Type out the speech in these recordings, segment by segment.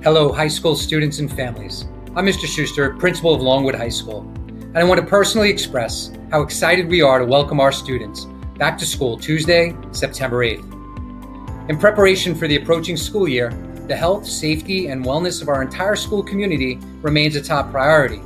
Hello, high school students and families. I'm Mr. Schuster, principal of Longwood High School, and I want to personally express how excited we are to welcome our students back to school Tuesday, September 8th. In preparation for the approaching school year, the health, safety, and wellness of our entire school community remains a top priority.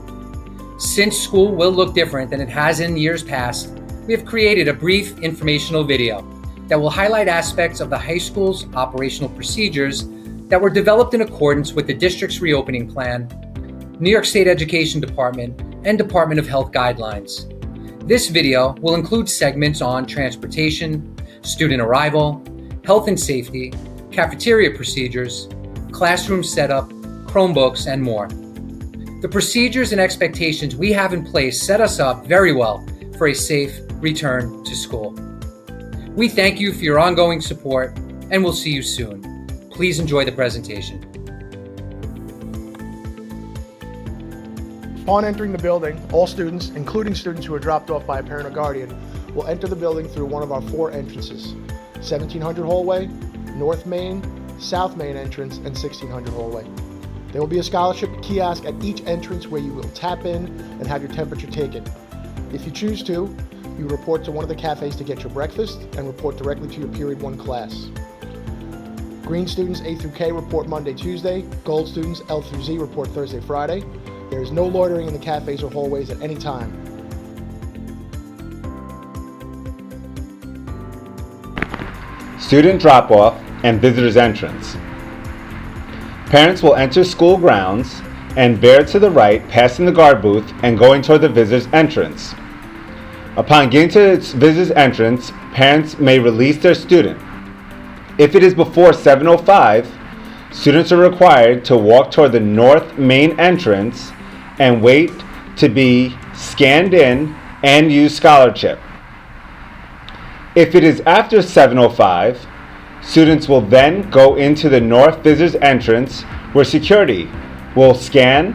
Since school will look different than it has in years past, we have created a brief informational video that will highlight aspects of the high school's operational procedures that were developed in accordance with the district's reopening plan, New York State Education Department, and Department of Health guidelines. This video will include segments on transportation, student arrival, health and safety, cafeteria procedures, classroom setup, Chromebooks, and more. The procedures and expectations we have in place set us up very well for a safe return to school. We thank you for your ongoing support, and we'll see you soon. Please enjoy the presentation. Upon entering the building, all students, including students who are dropped off by a parent or guardian, will enter the building through one of our 4 entrances: 1700 hallway, North Main, South Main entrance, and 1600 hallway. There will be a scholarship kiosk at each entrance where you will tap in and have your temperature taken. If you choose to, you report to one of the cafes to get your breakfast and report directly to your Period 1 class. Green students A through K report Monday, Tuesday. Gold students L through Z report Thursday, Friday. There is no loitering in the cafes or hallways at any time. Student drop-off and visitors entrance. Parents will enter school grounds and bear to the right, passing the guard booth and going toward the visitors entrance. Upon getting to its visitors entrance, parents may release their student. If it is before 7:05, students are required to walk toward the North Main entrance and wait to be scanned in and use scholarship. If it is after 7:05, students will then go into the North Visitors entrance where security will scan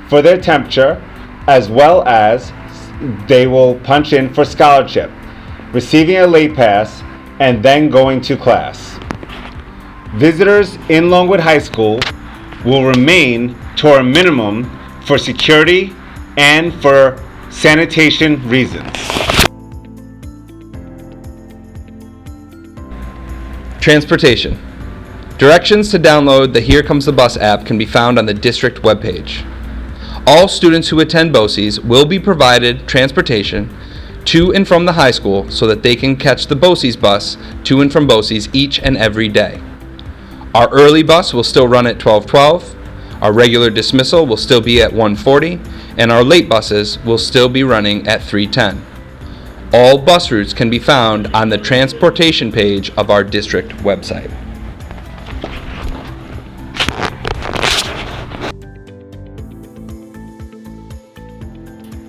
for their temperature as well as they will punch in for scholarship, receiving a late pass, and then going to class. Visitors in Longwood High School will remain to a minimum for security and for sanitation reasons. Transportation. Directions to download the Here Comes the Bus app can be found on the district webpage. All students who attend BOCES will be provided transportation to and from the high school so that they can catch the BOCES bus to and from BOCES each and every day. Our early bus will still run at 12:12, our regular dismissal will still be at 1:40, and our late buses will still be running at 3:10. All bus routes can be found on the transportation page of our district website.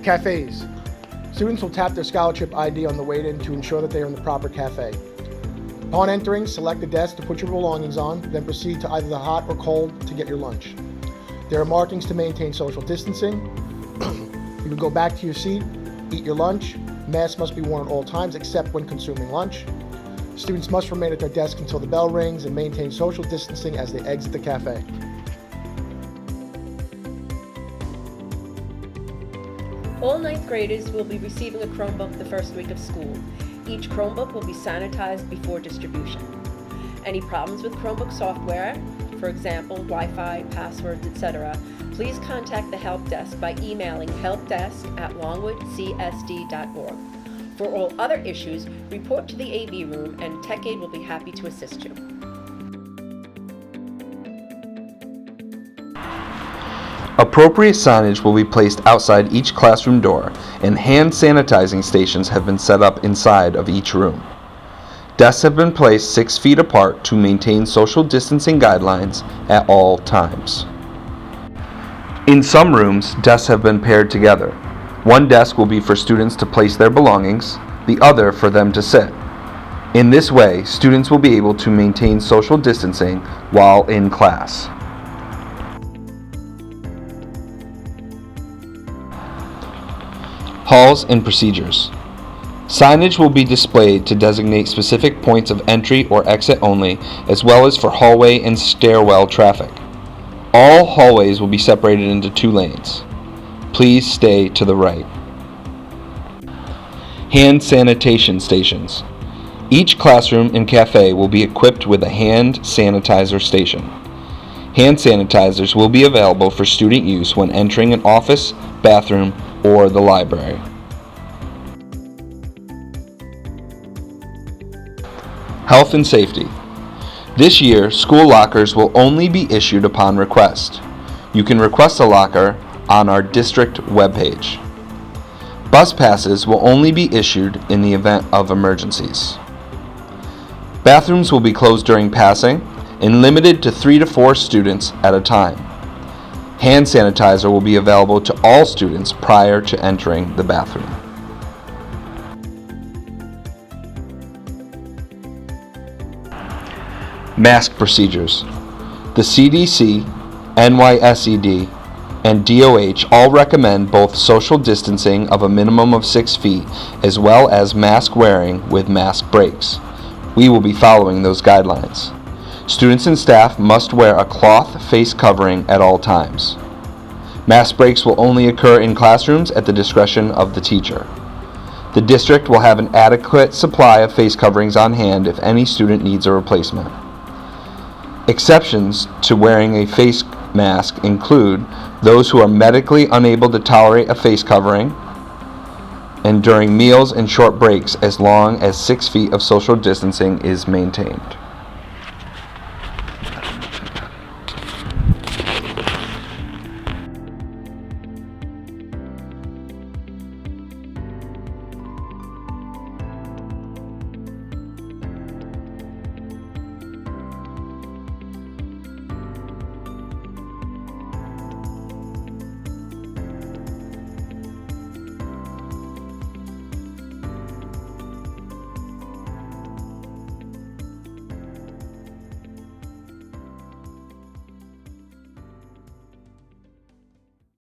Cafes. Students will tap their scholarship ID on the way in to ensure that they are in the proper cafe. Upon entering, select the desk to put your belongings on, then proceed to either the hot or cold to get your lunch. There are markings to maintain social distancing. You can go back to your seat, eat your lunch. Masks must be worn at all times except when consuming lunch. Students must remain at their desk until the bell rings and maintain social distancing as they exit the cafe. All 9th graders will be receiving a Chromebook the first week of school. Each Chromebook will be sanitized before distribution. Any problems with Chromebook software, for example, Wi-Fi, passwords, etc., please contact the help desk by emailing helpdesk@longwoodcsd.org. For all other issues, report to the AV room and TechAid will be happy to assist you. Appropriate signage will be placed outside each classroom door, and hand sanitizing stations have been set up inside of each room. Desks have been placed 6 feet apart to maintain social distancing guidelines at all times. In some rooms, desks have been paired together. One desk will be for students to place their belongings, the other for them to sit. In this way, students will be able to maintain social distancing while in class. Halls and procedures. Signage will be displayed to designate specific points of entry or exit only, as well as for hallway and stairwell traffic. All hallways will be separated into 2 lanes. Please stay to the right. Hand sanitation stations. Each classroom and cafe will be equipped with a hand sanitizer station. Hand sanitizers will be available for student use when entering an office, bathroom, or the library. Health and safety. This year, school lockers will only be issued upon request. You can request a locker on our district webpage. Bus passes will only be issued in the event of emergencies. Bathrooms will be closed during passing and limited to 3 to 4 students at a time. Hand sanitizer will be available to all students prior to entering the bathroom. Mask procedures. The CDC, NYSED, and DOH all recommend both social distancing of a minimum of 6 feet as well as mask wearing with mask breaks. We will be following those guidelines. Students and staff must wear a cloth face covering at all times. Mask breaks will only occur in classrooms at the discretion of the teacher. The district will have an adequate supply of face coverings on hand if any student needs a replacement. Exceptions to wearing a face mask include those who are medically unable to tolerate a face covering, and during meals and short breaks as long as 6 feet of social distancing is maintained.